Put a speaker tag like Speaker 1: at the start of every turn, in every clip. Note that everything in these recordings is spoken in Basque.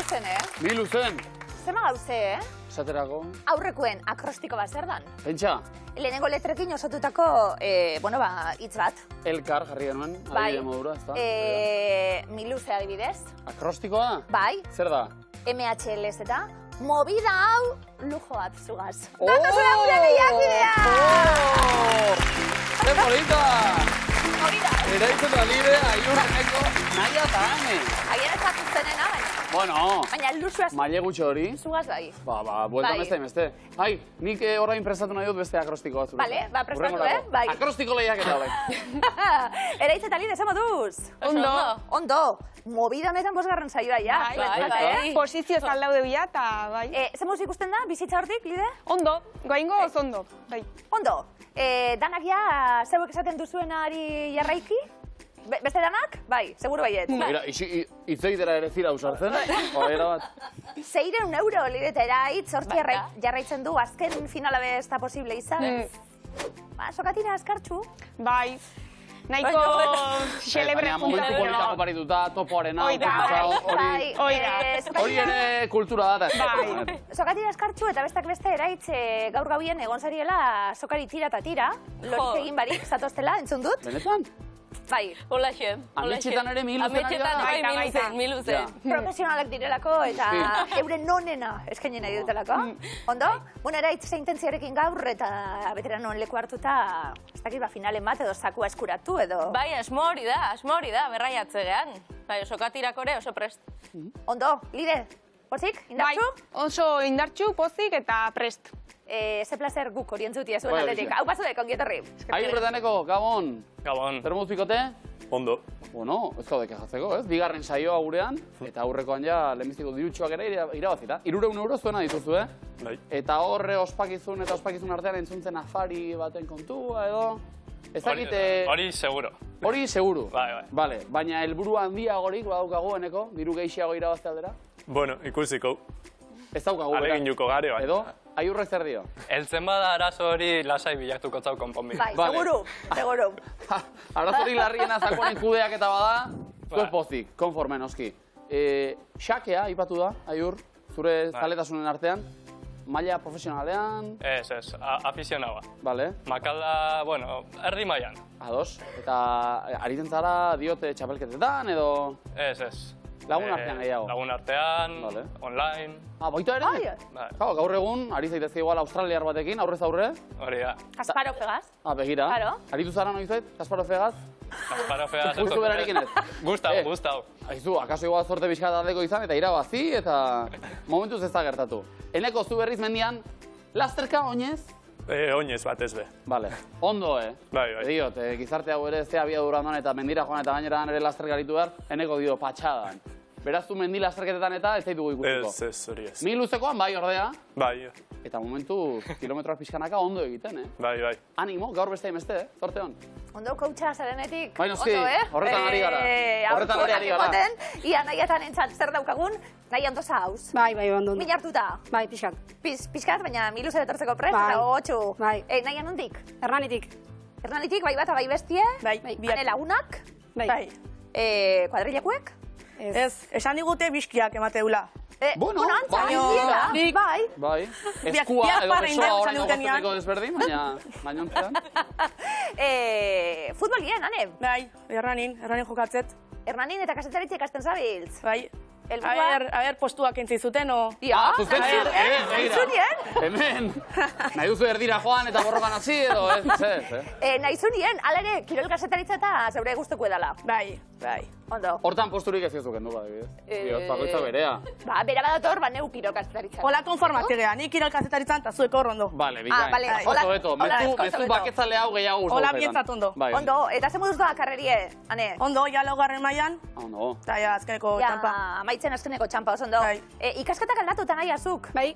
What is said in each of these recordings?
Speaker 1: Miluzen,
Speaker 2: Miluzen.
Speaker 1: Zema gauze,
Speaker 2: Esaterako.
Speaker 1: Aurrekoen akrostiko bat zer dan?
Speaker 2: Pentsa.
Speaker 1: Lehenengo letrekin osotutako, hitz bat.
Speaker 2: Elkar jarri genuen, adibide modura, ez da?
Speaker 1: Miluze adibidez.
Speaker 2: Akrostikoa?
Speaker 1: Bai.
Speaker 2: Zer da?
Speaker 1: MHLZ eta movida hau lujo bat zugaz. Datozera gure lehiakidea!
Speaker 2: ¡Qué bonita!
Speaker 1: Movida!
Speaker 2: Ereitz eta libre, aiurreneko nahi eta ane.
Speaker 1: Agian ezatu zenena, baina.
Speaker 2: Bueno,
Speaker 1: Baina luxuaz
Speaker 2: maile gutxo hori.
Speaker 1: zugaz bai.
Speaker 2: Buelta beste. Ai, nik orain prestatu nahi dut beste akrostiko bat.
Speaker 1: Bale, prestatu, bai.
Speaker 2: Akrostiko lehiaketa, bai.
Speaker 1: Ereitz eta libre, ze moduz? Ondo. Movida honetan 5. saioa, ja.
Speaker 3: Bai. Posizio zaldaude bila, eta bai.
Speaker 1: Ze moduz ikusten da, bizitza hortik, lide?
Speaker 3: Ondo, goaingo oso ondo, bai.
Speaker 1: Ondo. Danak ja, zeuek esaten duzuenari jarraiki? Beste danak? Bai, seguru baiet.
Speaker 2: Mira, itzeitera ere zira usartzen, horrela bat.
Speaker 1: 600 euro lidetera hitz, horti jarraitzen du, azken finala ez da posible izan. Sokatira askartxu.
Speaker 3: Bai. Nahiko xelebre
Speaker 2: Baina momentu politako parituta, topoarena, hori ere kultura da.
Speaker 1: Sokatira askartxu eta bestak beste eraitz gaur gauien egon zariela sokari tira eta tira. Lorik egin barik, zatoztela, entzun dut.
Speaker 2: Benetan?
Speaker 1: Bai.
Speaker 4: Holaxe.
Speaker 2: Ametxetan ere miluzen ari da?
Speaker 4: Miluzen.
Speaker 1: Profesionalak direlako eta euren nonena eskaini nahi dutelako. Ondo? Bueno, eraitz zeintentziarekin gaur eta veteranon leku hartuta, ez dakit finalen bat edo zakua eskuratu edo...
Speaker 4: Bai, asmo hori da, berraiatzegean. Bai, sokatirakore oso prest.
Speaker 1: Ondo, lide, pozik, indartxu?
Speaker 3: Bai, oso indartxu, pozik eta prest.
Speaker 1: Ze placer guk orientzutia zuen atletik. Hau pasudek, ongietorri.
Speaker 2: Aiurretaneko, Gabon.
Speaker 5: Gabon.
Speaker 2: Zer muzikote?
Speaker 5: Ondo.
Speaker 2: Bueno, ez gaude kejatzeko, ez? Bigarren saioa gurean, eta aurrekoan ja lehenbiztiko dirutxoak ere irabazita. 300 euro zuena dituzu,
Speaker 5: Bai.
Speaker 2: Eta horre ospakizun eta ospakizun artean entzuntzen afari baten kontua edo... Ez dakite...
Speaker 5: Hori seguro.
Speaker 2: Hori seguru?
Speaker 5: Bai.
Speaker 2: Bale, baina helburu handiagorik badaukagu eneko, diru gehiago irabazte aldera?
Speaker 5: Bueno, ikusiko.
Speaker 2: Ez daukagu,
Speaker 5: Alegin juko gare, bai.
Speaker 2: Edo, aiurrek zer dio?
Speaker 5: Eltzen bada arazo hori lasai bilatuko zau konponbide.
Speaker 1: Bai, seguru.
Speaker 2: Arazorik larriena zakonen kudeak eta bada, zuez pozik, konforme noski. Xakea, ipatu da, aiur, zure zaletasunen artean, maila profesionalean...
Speaker 5: Ez, afizionaua.
Speaker 2: Bale.
Speaker 5: Makalda, bueno, erdi mailan.
Speaker 2: Ados. Eta aritzen zara diote txapelketetan edo...
Speaker 5: Ez.
Speaker 2: Lagun artean gehiago?
Speaker 5: Lagun artean, online...
Speaker 2: Baita ere?
Speaker 5: Bai.
Speaker 2: Gaur egun, ari zaitezke igual australiar batekin, aurrez aurre.
Speaker 5: Hori da.
Speaker 1: Kasparov egaz.
Speaker 2: Begira.
Speaker 1: Claro.
Speaker 2: Aritu zara noizait, Kasparov egaz?
Speaker 5: Kasparov egaz...
Speaker 2: Justu berarekin ez?
Speaker 5: Gustau.
Speaker 2: Aizu, akaso igual zorte pixkat aldeko izan eta irabazi eta momentuz ez da gertatu. Eneko zu berriz mendian, lasterka oinez?
Speaker 5: Oinez batez be.
Speaker 2: Bale, ondo,
Speaker 5: Bai.
Speaker 2: Diot, gizarte hau ere ze abiadura doan eta mendira joan eta gainera ere lasterka aritu behar, eneko dio patxadan. Beraz du mendi lasterketetan eta ez zaitugu ikusiko.
Speaker 5: Ez, hori ez.
Speaker 2: Miluzekoan bai ordea.
Speaker 5: Bai.
Speaker 2: Eta momentu kilometroak pixkanaka ondo egiten,
Speaker 5: Bai.
Speaker 2: Animo, gaur beste hainbeste, zorte hon.
Speaker 1: Ondo koutxa zarenetik.
Speaker 2: Bai, noski, horretan ari gara. Horretan ari gara.
Speaker 1: Ia nahiatan entzat zer daukagun, nahi ondo zauz.
Speaker 6: Bai, ondo.
Speaker 1: Min hartuta.
Speaker 6: Bai, pixkat.
Speaker 1: Pixkat, baina miluzer etortzeko prest, eta gotxu.
Speaker 6: Bai.
Speaker 1: Nahi anondik?
Speaker 6: Hernanitik.
Speaker 1: Hernanitik, bai bat, bai bestie.
Speaker 3: Bai,
Speaker 1: Hane lagunak.
Speaker 3: Bai.
Speaker 1: Kuadrilakuek.
Speaker 3: Ez, esan digute bizkiak emateula.
Speaker 2: Bueno,
Speaker 1: bai.
Speaker 2: Eskua edo besoa horren gozatzeko desberdin, baina ontzean.
Speaker 1: Futbolien, Ane?
Speaker 3: Bai, Hernanin jokatzet.
Speaker 1: Hernanin eta kasetaritze ikasten zabiltz.
Speaker 3: Bai. A ber, postuak entzai zuten, o...
Speaker 1: Ja,
Speaker 2: zuzunien? Hemen, nahi duzu erdira joan eta borrokan hasi edo, ez?
Speaker 1: Nahi zunien, ala ere, kirol kasetaritza eta zeure guzteko edala.
Speaker 3: Bai.
Speaker 1: Ondo.
Speaker 2: Hortan posturik ez zuken du, adibidez. Diot, bakoitza berea.
Speaker 1: Bera badator, neu kirol kasetaritza.
Speaker 3: Hola konformatzea, nik kirol kasetaritzan eta zueko horrondo.
Speaker 2: Bale, bikain. Oso beto, mezu baketzale hau gehiago guztu.
Speaker 3: Hola bientzat ondo.
Speaker 1: Ondo, eta ze moduz doa karrerie, Ane?
Speaker 3: Ondo, ja laugarren mailan.
Speaker 2: Ondo.
Speaker 3: Eta ja, azkeneko txampa.
Speaker 1: Amaitzen azkeneko txampa, oso ondo. Ikasketak aldatuta nahi azuk?
Speaker 6: Bai.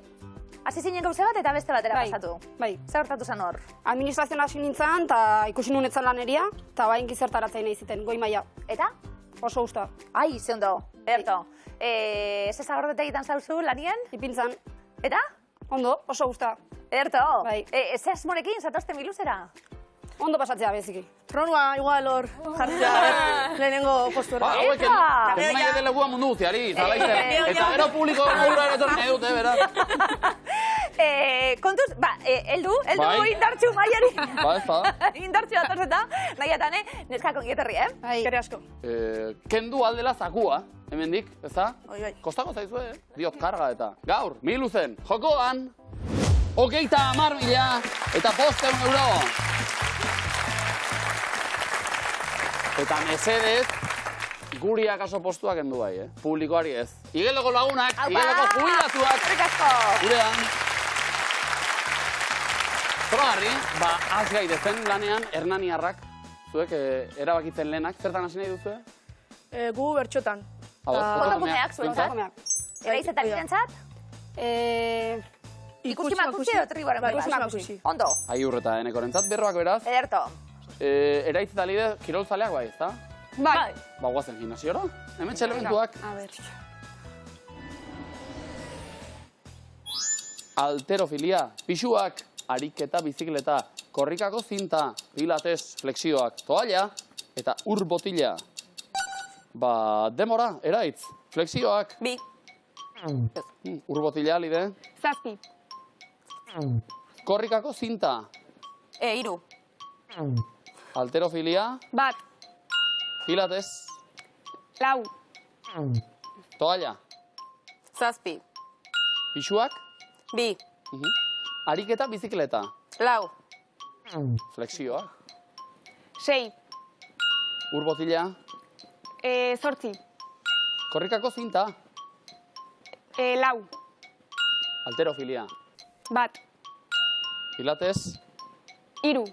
Speaker 1: Hasi zinen gauze bat eta beste batera pasatu?
Speaker 6: Bai.
Speaker 1: Zer hortatu zen hor?
Speaker 6: Administrazioan hasi nintzen, eta ikusi nunetzen laneria, eta bain gizertaratzen nahi ziten, goi maila.
Speaker 1: Eta?
Speaker 6: Oso usta.
Speaker 1: Ai, ze ondo, erto. Ze zagordete egiten zauzu lanien?
Speaker 6: Ipintzan.
Speaker 1: Eta?
Speaker 6: Ondo, oso usta.
Speaker 1: Erto.
Speaker 6: Bai.
Speaker 1: Ze asmorekin zatozte miluzera?
Speaker 6: Ondo pasatzea beziki.
Speaker 3: Tronua igual hor jartzea, lehenengo postu
Speaker 2: Ba,
Speaker 3: hori.
Speaker 2: hauek, ez nahi dela gua mundu guztiari, zalaizten. Eta gero publiko gura ere torri nahi dute, beraz.
Speaker 1: Kontuz, heldu
Speaker 2: Bai.
Speaker 1: indartxu maiari.
Speaker 2: Ba, ez da.
Speaker 1: Indartxu datorzeta, nahi atane, neskak ongieterri,
Speaker 6: Bai.
Speaker 3: Kere asko.
Speaker 2: Kendu aldela zakua, hemendik, ez da?
Speaker 3: Bai.
Speaker 2: Kostako zaizue, diot karga eta. Gaur, miluzen, jokoan, 30.000 eta 500 euro. Eta mesedez, guri akaso postua kendu bai, publikoari ez. Igeleko lagunak, igeleko jubilatuak.
Speaker 1: Eskerrik asko.
Speaker 2: Gurean. Zoragarri, az gaitezen lanean Hernaniarrak, zuek erabakitzen lehenak, zertan hasi nahi duzu?
Speaker 3: Gu bertxotan.
Speaker 1: Fotokumeak zuentzat. Eraiz eta birentzat? Ikusi makusi edo triboren
Speaker 3: makusi.
Speaker 1: Ondo.
Speaker 2: Aiur eta enekorentzat berroak beraz.
Speaker 1: Ederto.
Speaker 2: Eraiz eta lide kirolzaleak bai, ez da?
Speaker 6: Bai.
Speaker 2: Ba, guazen gimnasiora. Hemen txelementuak.
Speaker 6: A ber.
Speaker 2: Alterofilia, pixuak, ariketa, bizikleta, korrikako zinta, pilates, flexioak, toalla eta ur botila. Ba, demora, eraitz, flexioak.
Speaker 4: Bi.
Speaker 2: Ur botila, lide.
Speaker 6: 7.
Speaker 2: Korrikako zinta,
Speaker 4: 3.
Speaker 2: alterofilia,
Speaker 6: 1.
Speaker 2: pilates,
Speaker 6: 4.
Speaker 2: toalla,
Speaker 4: 7.
Speaker 2: pixuak,
Speaker 4: Bi.
Speaker 2: ariketa, bizikleta,
Speaker 4: 4.
Speaker 2: flexioak,
Speaker 6: 6.
Speaker 2: ur botila,
Speaker 6: 8.
Speaker 2: korrikako zinta,
Speaker 6: 4.
Speaker 2: alterofilia,
Speaker 6: 1.
Speaker 2: pilates,
Speaker 6: 3.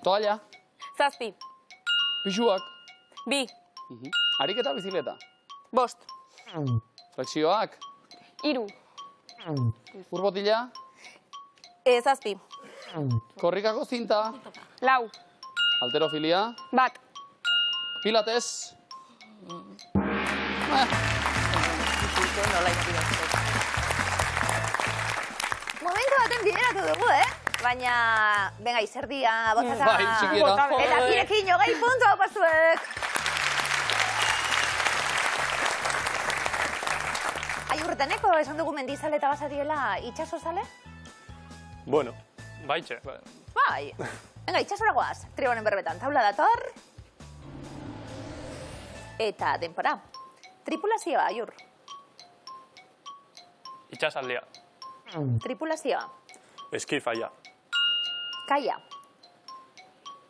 Speaker 2: toalla,
Speaker 4: 7.
Speaker 2: pixuak,
Speaker 4: Bi.
Speaker 2: ariketa, bizikleta,
Speaker 4: 5.
Speaker 2: flexioak,
Speaker 6: 3.
Speaker 2: ur botila,
Speaker 4: 7.
Speaker 2: korrikako zinta,
Speaker 6: 4.
Speaker 2: alterofilia,
Speaker 6: 1.
Speaker 2: pilates,
Speaker 1: Momentu baten bideratu dugu, Baina, venga, izerdia, botata.
Speaker 2: Bai, txikiera.
Speaker 1: Eta zirekin jogei puntu hau pazuek. Aiurreteneko, esan dugu mendizale eta basadiela itxaso zale?
Speaker 5: Bueno, baitxe.
Speaker 1: Bai. Venga, itxasora goaz. Tribonen berbetan, taula dator. Eta denpora. Tripulazioa, Aiur.
Speaker 5: Itxasaldia.
Speaker 1: Tripulazioa.
Speaker 5: Eskifaia.
Speaker 1: Kaia.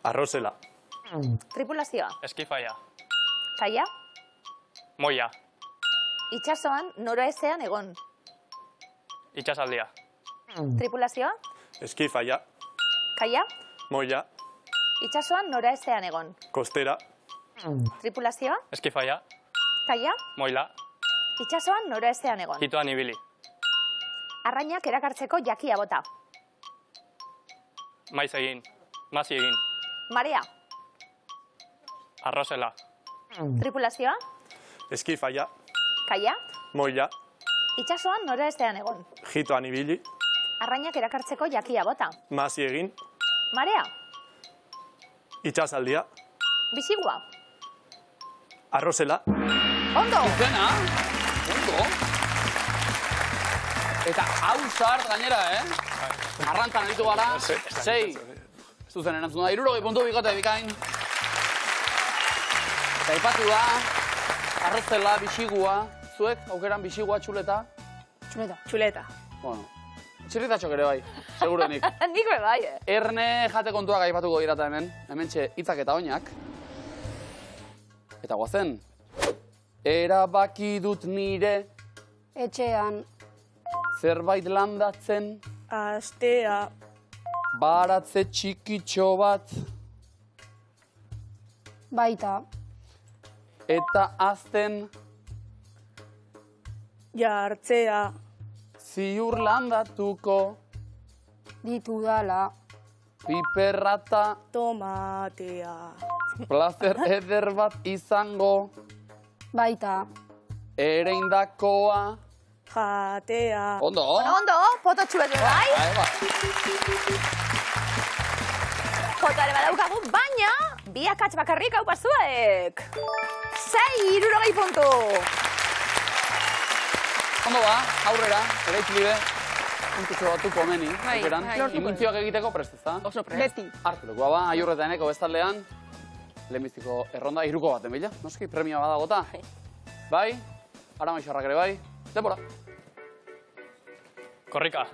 Speaker 5: Arrozela.
Speaker 1: Tripulazioa.
Speaker 5: Eskifaia.
Speaker 1: Kaia.
Speaker 5: Moia.
Speaker 1: Itxasoan noroezean egon.
Speaker 5: Itxasaldia.
Speaker 1: Tripulazioa.
Speaker 5: Eskifaia.
Speaker 1: Kaia.
Speaker 5: Moia.
Speaker 1: Itxasoan noraezean egon.
Speaker 5: Kostera.
Speaker 1: Tripulazioa.
Speaker 5: Eskifaia.
Speaker 1: Kaia.
Speaker 5: Moila.
Speaker 1: Itxasoan noraezean egon.
Speaker 5: Hitoan ibili.
Speaker 1: Arrainak erakartzeko jakia bota.
Speaker 5: Maiz egin. Mazi egin.
Speaker 1: Marea.
Speaker 5: Arrozela.
Speaker 1: Tripulazioa.
Speaker 5: Eskifaia.
Speaker 1: Kaia.
Speaker 5: Moila.
Speaker 1: Itxasoan noraezean egon.
Speaker 5: Hitoan ibili.
Speaker 1: Arrainak erakartzeko jakia bota.
Speaker 5: Mazi egin.
Speaker 1: Marea.
Speaker 5: Itxasaldia.
Speaker 1: Bisigua.
Speaker 5: Arrozela.
Speaker 1: Ondo.
Speaker 2: Zena, ondo. Eta hau zart gainera, Arrantzan aritu gara, 6. Ez duzen erantzun da, 60 puntu bikote bikain. Eta ipatu da, arrozela, bisigua, zuek, aukeran bisigua, txuleta.
Speaker 3: Txuleta.
Speaker 2: Bueno, txirritatxok ere bai, segurenik.
Speaker 1: Nik be bai,
Speaker 2: Erne jate kontuak aipatuko dirata hemen, hementxe hitzak eta oinak. Eta guazen, erabaki dut nire
Speaker 6: Etxean.
Speaker 2: zerbait landatzen,
Speaker 3: Astea.
Speaker 2: baratze txikitxo bat,
Speaker 6: Baita.
Speaker 2: eta azten
Speaker 3: Jartzea.
Speaker 2: ziur landatuko,
Speaker 6: Ditudala.
Speaker 2: piperrata,
Speaker 3: Tomatea.
Speaker 2: plazer eder bat izango,
Speaker 6: Baita.
Speaker 2: ereindakoa.
Speaker 3: Jatea.
Speaker 2: Ondo?
Speaker 1: Ondo, pototxu ez bai?
Speaker 2: Bai, ba.
Speaker 1: jotare badaukagu, baina bi akats bakarrik hau pazuek. 6,60 puntu.
Speaker 2: Ondo ba, aurrera, ere itzulide. Puntutxo batuko omeni, operan. Imintzioak egiteko prest, ezta?
Speaker 3: Oso prest.
Speaker 2: Hartulekoa ba, Aiur eta Eneko bestaldean. Lehenbiztiko erronda, 3ko baten bila. Noski, premia badagota. Bai, Aramaixarrak ere bai. Denbora.
Speaker 5: Korrika.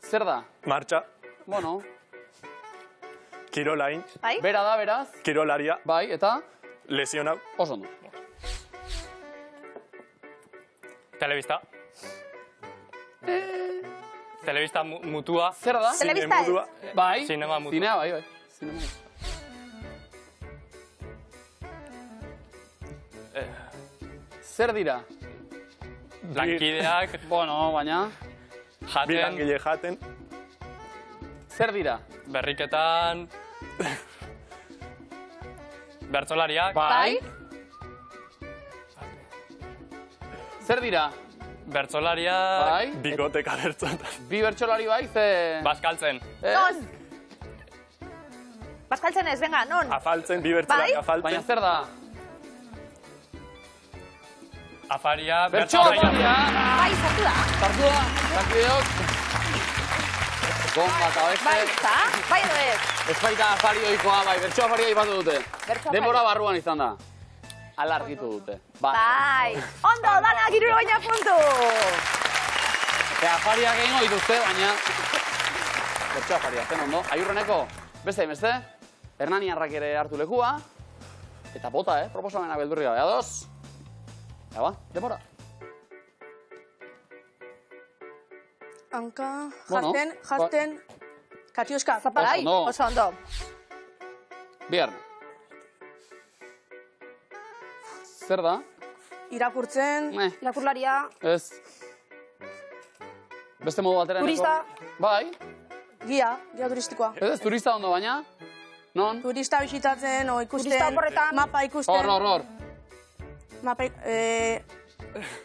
Speaker 2: Zer da?
Speaker 5: Martxa.
Speaker 2: Bueno,
Speaker 5: Kirolain.
Speaker 1: Bai?
Speaker 2: bera da, beraz.
Speaker 5: Kirolaria.
Speaker 2: Bai, eta
Speaker 5: Lesionau.
Speaker 2: oso ondo.
Speaker 7: Telebista. Telebista mutua.
Speaker 2: Zer da?
Speaker 1: Telebista ez.
Speaker 5: Zinemodua.
Speaker 2: Bai.
Speaker 7: Zinema mutua.
Speaker 2: Zinea, bai, bai. Zinema. Zer dira?
Speaker 7: Lankideak,
Speaker 2: Bueno, baina,
Speaker 5: Bi
Speaker 7: jaten,
Speaker 5: langile jaten.
Speaker 2: zer dira?
Speaker 7: berriketan, bertsolariak,
Speaker 2: Bai. Zer dira?
Speaker 7: bertsolariak,
Speaker 2: Bai.
Speaker 5: Bigoteka bertzatan.
Speaker 2: Bi bertsolari bai, ze...
Speaker 7: bazkaltzen,
Speaker 2: Ez?
Speaker 1: Non? Baskaltzen ez, venga, non?
Speaker 5: Afaltzen, bi bertzolari
Speaker 1: Bai?
Speaker 2: Baina
Speaker 5: afaltzen.
Speaker 2: zer da?
Speaker 7: afaria,
Speaker 2: Bertxolaria!
Speaker 1: Bai, sartu da.
Speaker 2: Sartu da, lankideok. Gomba eta beste.
Speaker 1: Bai, eta? Bai edo ez?
Speaker 2: Ez baita afarioikoa, bai, bertso afaria ipatu dute.
Speaker 1: Bertso
Speaker 2: Denbora
Speaker 1: afaria.
Speaker 2: barruan izan da. Alargitu dute. Bai.
Speaker 1: Bai. Ondo, danak 60 puntu.
Speaker 2: Eta afariak egingo dituzte, baina... Bertso afaria, zen ondo. Aiurreneko, beste beste. Hernaniarrak ere hartu lekua. Eta bota, proposamena beldurri gabe. Ados? Ja ba, denbora.
Speaker 3: Hanka,
Speaker 2: Bueno,
Speaker 3: jasten, katiuska.
Speaker 1: Bai,
Speaker 2: ondo.
Speaker 1: oso ondo.
Speaker 2: Bihar. Zer da?
Speaker 3: Irakurtzen,
Speaker 6: Irakurlaria,
Speaker 2: Ez. Beste modu batera.
Speaker 6: Turista.
Speaker 2: Bai.
Speaker 3: gia turistikoa.
Speaker 2: Ez, turista ondo baina. Non?
Speaker 3: Turista bisitatzen, o
Speaker 6: Turista
Speaker 3: ikusten,
Speaker 6: oporretan.
Speaker 3: mapa ikusten.
Speaker 2: Hor.
Speaker 3: Mapa,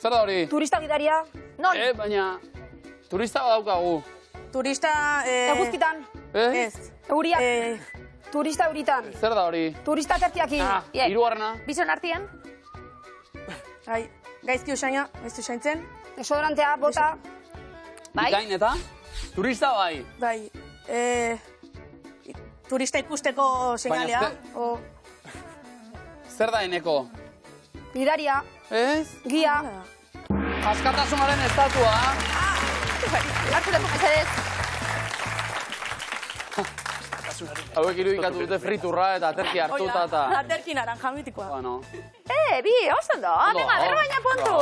Speaker 2: Zer da hori?
Speaker 6: turista gidaria,
Speaker 1: Non?
Speaker 2: Baina... Turista badaukagu.
Speaker 3: turista...
Speaker 6: eguzkitan,
Speaker 3: Ez.
Speaker 6: euriak,
Speaker 3: Eh,
Speaker 6: turista euritan,
Speaker 2: Zer da hori?
Speaker 6: turista tertiakin,
Speaker 1: Ie.
Speaker 2: Hirugarrena.
Speaker 1: Bizon artian?
Speaker 3: gaizki usaintzen.
Speaker 6: desodorantea, bota,
Speaker 1: Bai?
Speaker 2: Bikain eta? Turista bai.
Speaker 3: Bai, turista ikusteko seinalea.
Speaker 2: Baina Zer da Eneko?
Speaker 6: gidaria,
Speaker 2: Ez?
Speaker 6: gia,
Speaker 2: Askatasunaren estatua.
Speaker 1: Hartu leku mesedez.
Speaker 2: Hauek irudikatu dute friturra eta aterki hartuta eta...
Speaker 3: Aterki naranja mitikoa.
Speaker 2: Bueno.
Speaker 1: Bi, oso ondo. Venga,
Speaker 2: hor.
Speaker 1: berroaina puntu.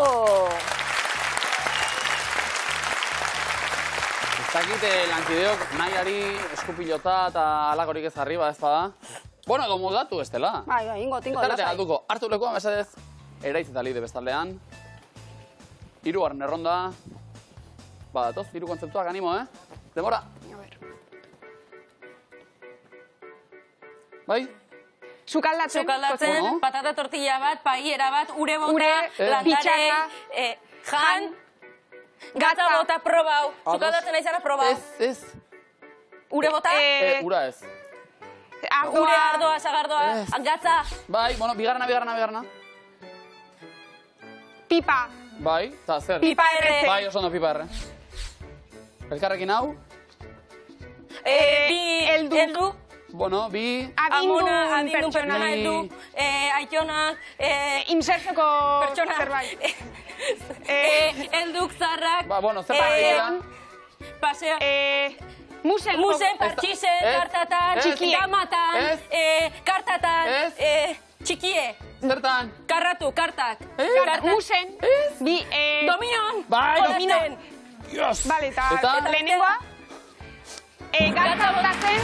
Speaker 2: Ez dakite lankideok nahiari eskupilota eta alakorik ez arriba ez bada. Bueno, edo moldatu ez dela.
Speaker 6: bai, ingo, tingo,
Speaker 2: Eta
Speaker 6: lasai.
Speaker 2: galduko, hartu lekoa mesedez, eraitz eta lide bestaldean. 3. erronda. Badatoz, 3 kontzeptuak animo, Demora. Bai?
Speaker 6: Sukaldatzen,
Speaker 4: Sukaldatzen,
Speaker 2: Bueno.
Speaker 4: patata tortilla bat, paiera bat, ure bota,
Speaker 6: Ure,
Speaker 4: landare,
Speaker 6: pitxarra,
Speaker 4: jan, gatza bota probau. Sukaldatzen aizara probau.
Speaker 2: Ez.
Speaker 4: Ure bota,
Speaker 2: Ura ez.
Speaker 4: ure ardoa, sagardoa, gatza.
Speaker 2: Bai, bueno, bigarna.
Speaker 6: pipa,
Speaker 2: Bai, eta zer?
Speaker 6: pipa erreze,
Speaker 2: Bai, oso ondo pipa erre. Elkarrekin hau?
Speaker 4: Bi heldu,
Speaker 2: Bueno, bi...
Speaker 4: adindun pertsona
Speaker 6: pertsona,
Speaker 4: heldu, aitona,
Speaker 6: insertzeko
Speaker 4: pertsona,
Speaker 6: zerbait,
Speaker 4: helduk zarrak,
Speaker 2: Ba, bueno, zer da?
Speaker 4: paseo,
Speaker 6: musen,
Speaker 4: partxisen,
Speaker 2: Ez.
Speaker 4: kartatan,
Speaker 2: Ez.
Speaker 4: damatan,
Speaker 2: Ez.
Speaker 4: kartatan,
Speaker 2: Ez.
Speaker 4: txikie,
Speaker 2: Zertan?
Speaker 4: karratu, kartak,
Speaker 6: musen, bi,
Speaker 4: dominon,
Speaker 2: Bai,
Speaker 4: dominen,
Speaker 2: Dios!
Speaker 6: Bale,
Speaker 2: Eta?
Speaker 6: eta lehenengoa, gatza botatzen,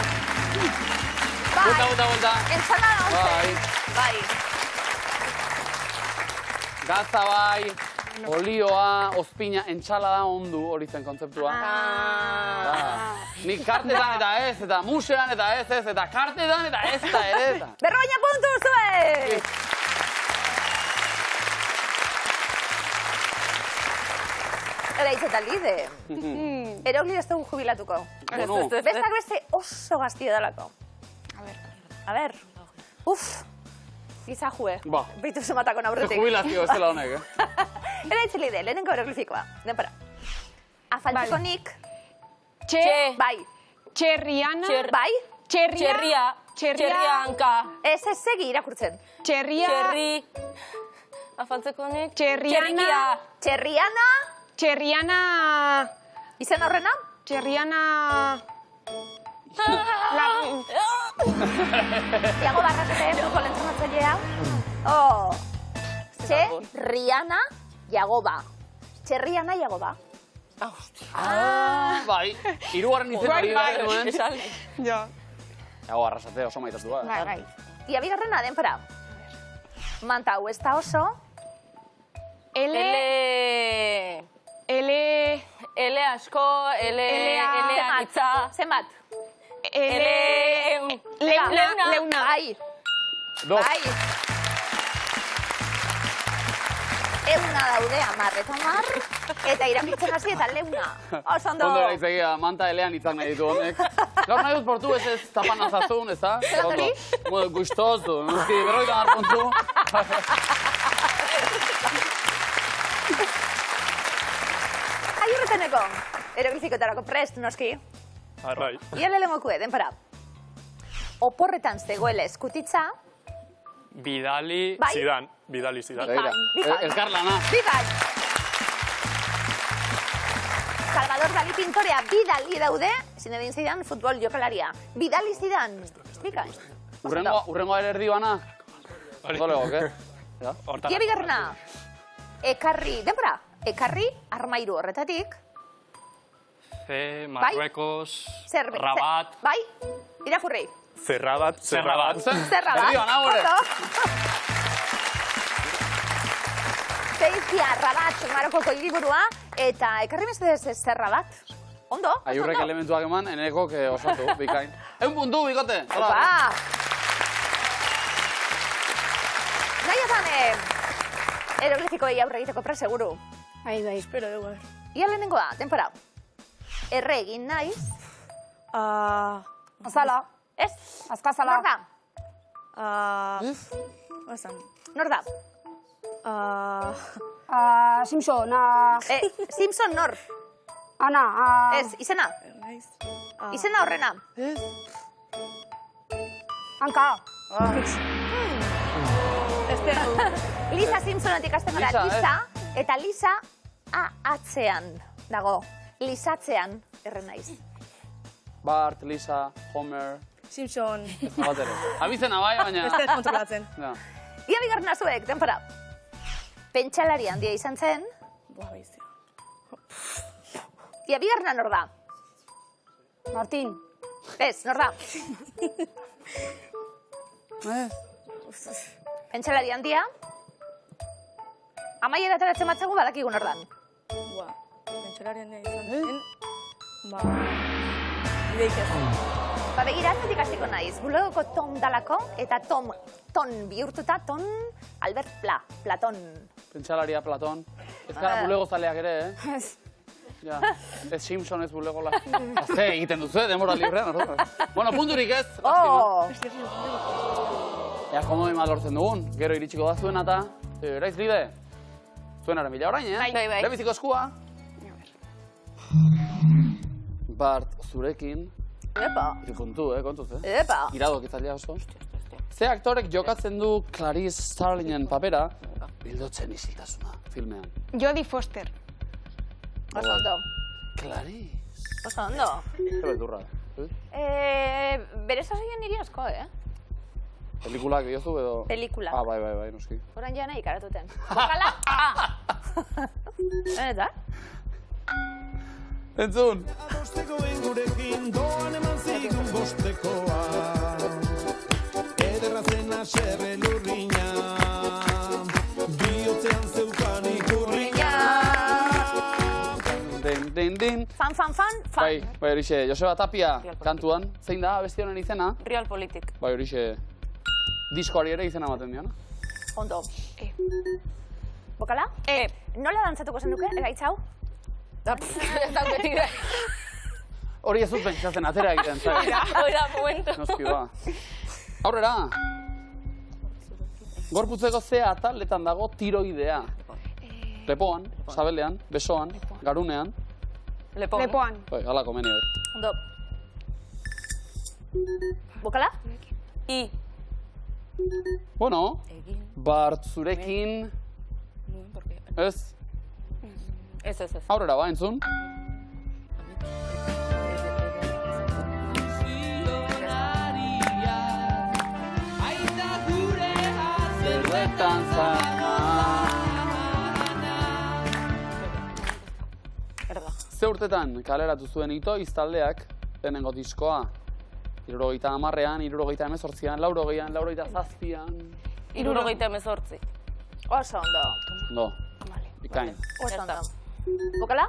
Speaker 2: Buelta.
Speaker 1: Ensalada
Speaker 2: Bai.
Speaker 1: Bai.
Speaker 2: Gatza bai, olioa, ozpina, entsalada ondu hori zen kontzeptua. Nik kartetan eta ez, eta musean eta ez, eta kartetan eta ez, eta ere.
Speaker 1: Berroaina puntu zuek! Eraitz eta lide. Erogli ez dugu jubilatuko.
Speaker 2: Bueno,
Speaker 1: Bestak beste oso gaztio dalako. A ber. Uf. Gizajue.
Speaker 2: Ba.
Speaker 1: Beitu zematako
Speaker 2: ze
Speaker 1: naurretik.
Speaker 2: jubilazio ez dela honek,
Speaker 1: Eraitz lide, lehenengo eroglifikoa. Denpora. Afaltzeko nik.
Speaker 4: Txe.
Speaker 1: Bai.
Speaker 6: Txerriana.
Speaker 1: Bai.
Speaker 4: Txerria. Txerria hanka.
Speaker 1: Ez segi irakurtzen.
Speaker 6: Txerria.
Speaker 4: Txerri. Afaltzeko nik.
Speaker 6: Txerriana.
Speaker 1: Txerriana.
Speaker 6: Txerriana.
Speaker 1: Izen horrena?
Speaker 6: Txerriana.
Speaker 1: Iago barrazete duko lentzonatzailea. Oh. Txerriana Jagoba. Txerriana Jagoba.
Speaker 2: Bai, hirugarren izen hori da, genuen.
Speaker 6: Ja.
Speaker 2: Iago arrasate oso maitatu da.
Speaker 6: Bai.
Speaker 1: Ia bigarrena, denpora. Manta hau ez da oso.
Speaker 6: L.
Speaker 4: L asko, L anitza.
Speaker 1: Zenbat?
Speaker 6: Leuna.
Speaker 1: Bai.
Speaker 2: Dos.
Speaker 1: Bai. Euna daude, 10 eta 10. Eta irakurtzen hasi eta leuna. Oso ondo.
Speaker 2: Ondo eraitzegia, manta elean itzak nahi ditu honek. Gaur nahi dut portu ez tapan azazun, ez da?
Speaker 1: Zer hori?
Speaker 2: Bueno, gustoso, noski, berroita mar puntu.
Speaker 1: Aiurreteneko, eroglifikoetarako prest, noski.
Speaker 5: Bai.
Speaker 1: Ia lehenengokue, denpora. Oporretan zegoela eskutitza.
Speaker 7: Bidali.
Speaker 1: Bai.
Speaker 5: Zidan. Bidali zidan.
Speaker 2: Begira,
Speaker 1: Bifan.
Speaker 2: elkarlana.
Speaker 1: Bidal! Salvador Dali pintorea bidali daude, zinedin zidan futbol jokalaria. Bidali zidan. Bika.
Speaker 2: Urrengoa ere erdi bana? Odolegok, Ja?
Speaker 1: Ia bigarrena. Ekarri, denpora, ekarri armairu horretatik.
Speaker 7: C, Marruekos, Rabat.
Speaker 1: Bai, irakurri.
Speaker 5: Zerrabat.
Speaker 1: Zerra bat.
Speaker 2: Erdi bana, gore.
Speaker 1: Zeizia, Rabat, Marokoko hiriburua, eta ekarri mesedez zerra bat. Ondo?
Speaker 2: Aiurrek elementuak eman, enekok osatu, bikain. Egun puntu, bikote!
Speaker 1: Opa! Nahietan, eroglifikoei aurre egiteko preseguru.
Speaker 3: Bai. Espero dugu.
Speaker 1: Ia lehenengoa, denpora. Erre egin naiz.
Speaker 6: Azala.
Speaker 1: Ez?
Speaker 6: Azkazala.
Speaker 1: Nor da? Nor da?
Speaker 6: Simpson.
Speaker 1: Simpson nor?
Speaker 6: Ana.
Speaker 1: Ez, izena? Izena horrena?
Speaker 6: Hanka.
Speaker 1: Lisa Simpsonetik hasten gara, Lisa, eta Lisa atzean dago. Lisatzean erren naiz.
Speaker 2: Bart, Lisa, Homer...
Speaker 3: Simpson.
Speaker 2: Bat ere. Abizena bai, baina...
Speaker 3: Ez da kontrolatzen.
Speaker 1: Ia bigarrena zuek, denpora. Pentsalari handia izan zen. Ia bigarrena nor da?
Speaker 6: Martin.
Speaker 1: Ez, nor da? Pentsalari handia. Amaiera ateratzen matzagu badakigu nor dan.
Speaker 3: Pentsalarian izan zen. Ideik ez.
Speaker 1: Begira, atzetik hasiko naiz. Bulegoko Tom dalako, eta ton bihurtuta, ton Albert Platon.
Speaker 2: Pentsalaria Platon. Ez gara bulego zaleak ere,
Speaker 6: Ez.
Speaker 2: Ja, ez Simpson ez bulegola. Azte egiten duzu, demora librean. Bueno, punturik ez.
Speaker 1: Oh!
Speaker 2: Ea, komo ima lortzen dugun. Gero iritsiko da zuena eta... Eraiz lide? Zuenaren bila orain,
Speaker 4: Bai.
Speaker 2: Lebiziko eskua. Bart, zurekin...
Speaker 1: Epa!
Speaker 2: Irupuntu, kontuz,
Speaker 1: Epa!
Speaker 2: Iradok itzaldea oso. Ze aktorek jokatzen du Clarice Starlingen papera bildotzen isiltasuna filmean.
Speaker 6: Jodie Foster.
Speaker 1: Oso ondo.
Speaker 2: Clarice.
Speaker 1: Oso ondo.
Speaker 2: Ze beldurra.
Speaker 1: Bere sasoien niri asko,
Speaker 2: Pelikulak diozu edo...
Speaker 1: Pelikulak.
Speaker 2: Bai, noski.
Speaker 1: Horan jana ikaratuten. Bokala? Eta?
Speaker 2: Entzun!
Speaker 8: Bostekoen gurekin doan eman zigun bostekoa Ederra zena xerre lurrina Biotzean zeukan ikurrina
Speaker 2: Din.
Speaker 1: Fan.
Speaker 2: Bai, horixe, Joseba Tapia kantuan. Zein da abesti honen izena?
Speaker 4: Realpolitik.
Speaker 2: Bai, horixe, diskoari ere izena ematen diona.
Speaker 1: Ondo. Bokala? Nola dantzatuko zen duke, egaitz hau?
Speaker 4: Ez dauket idea.
Speaker 2: Hori ez dut pentsatzen, atera egiten, zari.
Speaker 4: Oida, momentu.
Speaker 2: Noski, ba. Aurrera! Gorputzeko ze ataletan dago tiroidea. Lepoan, sabelean, besoan, garunean.
Speaker 6: Lepoan.
Speaker 2: Gala komeni hori.
Speaker 1: Ondo. Bokala?
Speaker 4: I.
Speaker 2: Bueno, Bart zurekin... Ez?
Speaker 4: Ez.
Speaker 2: Aurrera ba, entzun? Zerretan Ze urtetan kaleratu zuen Itoiz taldeak lehenengo diskoa? 70an, 78an, 80an, 87an...
Speaker 4: 78.
Speaker 1: Oso ondo.
Speaker 2: Ondo. Bikain.
Speaker 1: Oso ondo. Bokala?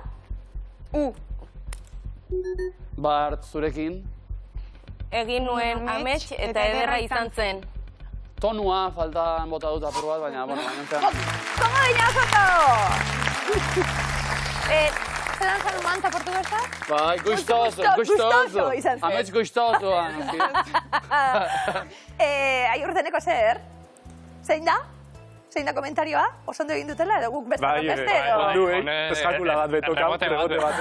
Speaker 2: Bart zurekin.
Speaker 4: Egin nuen amets eta ederra izan zen.
Speaker 2: Tonua faltan bota dut apur bat, baina, bueno, gainontzea.
Speaker 1: Como diñas ondo! Zeran zan manta portuguesa?
Speaker 2: Bai, gustoso.
Speaker 1: Gustoso izan zen.
Speaker 2: Amets gustosoa.
Speaker 1: Aiurdeneko zer? Zein da? Zein da komentarioa? Oso ondo egin dutela edo guk beste beste edo?
Speaker 5: Eskankula bat betoka, rebote bat.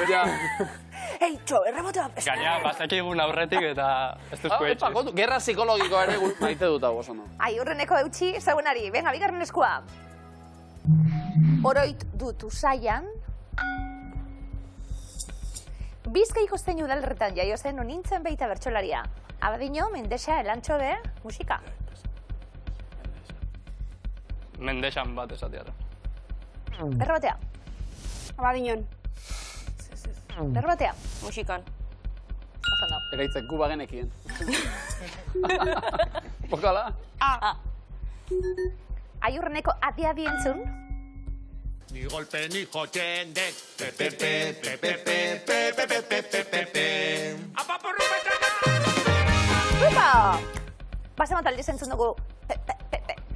Speaker 1: Ei, txo, errebote bat beste.
Speaker 7: Gaina, bazekigun aurretik eta ez duzko etxiz.
Speaker 2: Gerra psikologikoa ere maite dut hau oso no.
Speaker 1: Aiurreneko eutxi, zegoenari. Venga, bigarren eskua. Oroit dut usaian. Bizkaiko zein udalerretan jaio zen onintzen beita bertsolaria. Abadino, Mendexa, Elantxobe, musika.
Speaker 7: Mendexan bat esateara.
Speaker 1: Errobatea.
Speaker 6: Abadiñon.
Speaker 1: Errobatea.
Speaker 4: Musikan.
Speaker 1: Oso ondo.
Speaker 2: Eraitzek gu bagenekien. Bokala?
Speaker 1: Aiurreneko adi entzun.
Speaker 8: Ni golpe ni jotxende.
Speaker 1: Upa! Basema talde zentzun dugu.